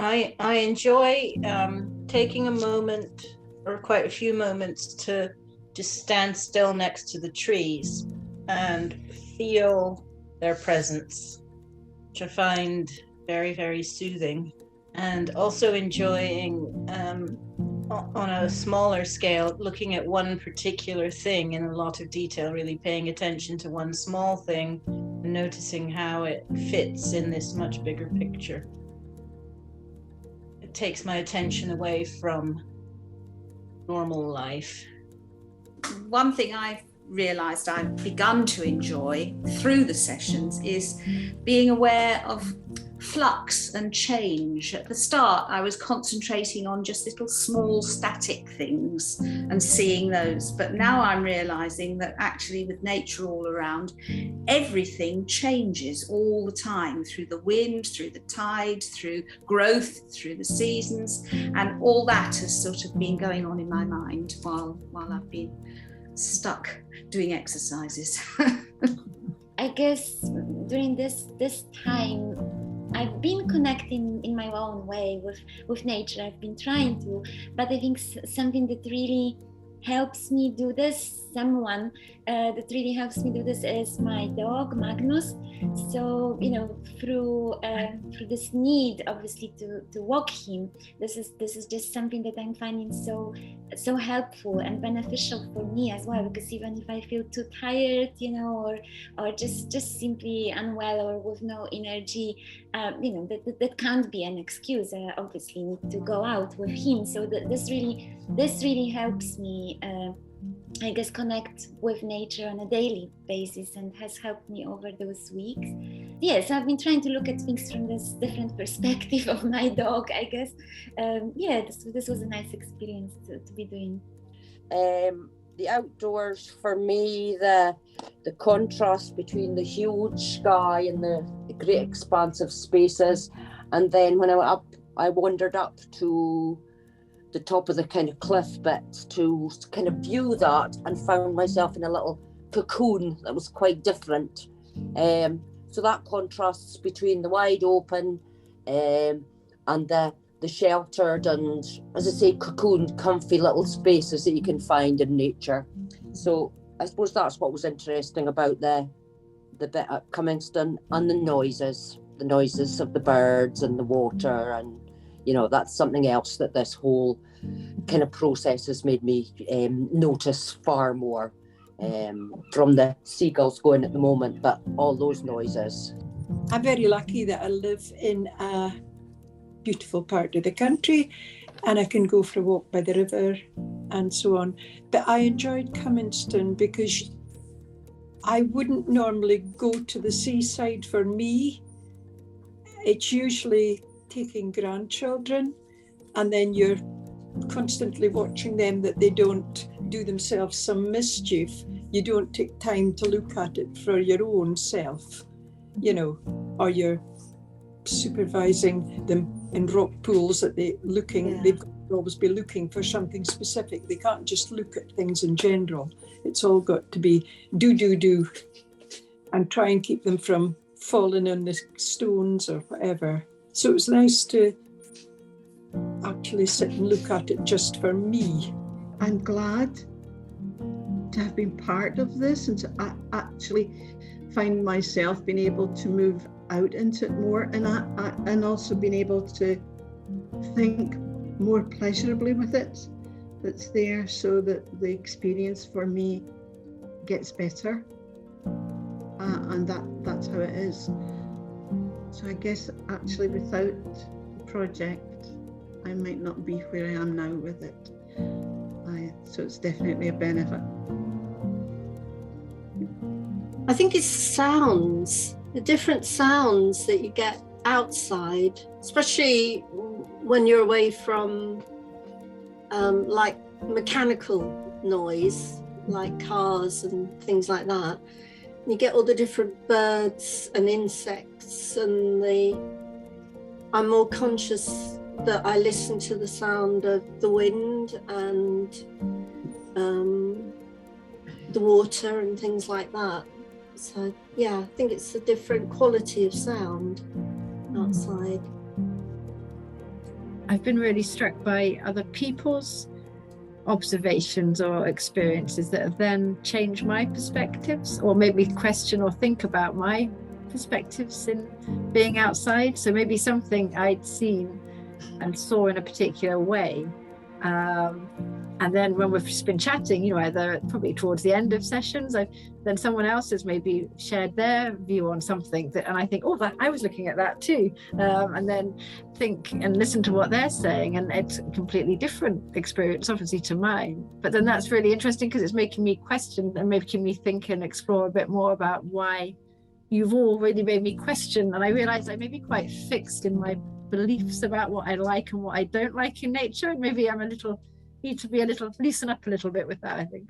I enjoy taking a moment or quite a few moments to just stand still next to the trees and feel their presence, which I find very, very soothing. And also enjoying, on a smaller scale, looking at one particular thing in a lot of detail, really paying attention to one small thing and noticing how it fits in this much bigger picture. It takes my attention away from normal life. One thing I've realised I've begun to enjoy through the sessions is being aware of flux and change. At the start, I was concentrating on just little small static things and seeing those, but now I'm realising that actually with nature all around, everything changes all the time, through the wind, through the tide, through growth, through the seasons, and all that has sort of been going on in my mind while I've been stuck doing exercises. I guess during this time I've been connecting in my own way with nature. I've been trying to, but I think something that really helps me do this, someone that really helps me do this is my dog Magnus. So through this need obviously to walk him, this is just something that I'm finding so helpful and beneficial for me as well, because even if I feel too tired, or just simply unwell or with no energy, that can't be an excuse. I obviously need to go out with him. So this really helps me, I guess, connect with nature on a daily basis, and has helped me over those weeks. Yes, I've been trying to look at things from this different perspective of my dog, I guess. This was a nice experience to be doing. The outdoors, for me, the contrast between the huge sky and the great expansive spaces, and then when I went up, I wandered up to the top of the kind of cliff bit to kind of view that, and found myself in a little cocoon that was quite different. So that contrasts between the wide open and the sheltered and, as I say, cocooned, comfy little spaces that you can find in nature. So I suppose that's what was interesting about the bit at Cummingston, and the noises of the birds and the water, and that's something else that this whole kind of process has made me notice far more, from the seagulls going at the moment, but all those noises. I'm very lucky that I live in a beautiful part of the country, and I can go for a walk by the river and so on. But I enjoyed Cummingston because I wouldn't normally go to the seaside. For me, it's usually taking grandchildren, and then you're constantly watching them that they don't do themselves some mischief. You don't take time to look at it for your own self, or you're supervising them in rock pools that they've got to always be looking for something specific. They can't just look at things in general. It's all got to be do, and try and keep them from falling on the stones or whatever. So it was nice to actually sit and look at it just for me. I'm glad to have been part of this, and to actually find myself being able to move out into it more, and also being able to think more pleasurably with it that's there, so that the experience for me gets better, and that's how it is. So I guess actually without the project I might not be where I am now with it. So it's definitely a benefit. I think it's sounds, the different sounds that you get outside, especially when you're away from like mechanical noise, like cars and things like that. You get all the different birds and insects, and I'm more conscious that I listen to the sound of the wind and the water and things like that. So yeah, I think it's a different quality of sound outside. I've been really struck by other people's observations or experiences that have then changed my perspectives, or made me question or think about my perspectives in being outside. So maybe something I'd seen and saw in a particular way, and then when we've just been chatting, you know, either probably towards the end of sessions, then someone else has maybe shared their view on something that, and I think, oh, that I was looking at that too, and then think and listen to what they're saying, and it's a completely different experience, obviously, to mine. But then that's really interesting because it's making me question and making me think and explore a bit more about why you've all really made me question. And I realized I may be quite fixed in my beliefs about what I like and what I don't like in nature, and maybe I'm need to be a little loosen up a little bit with that, I think.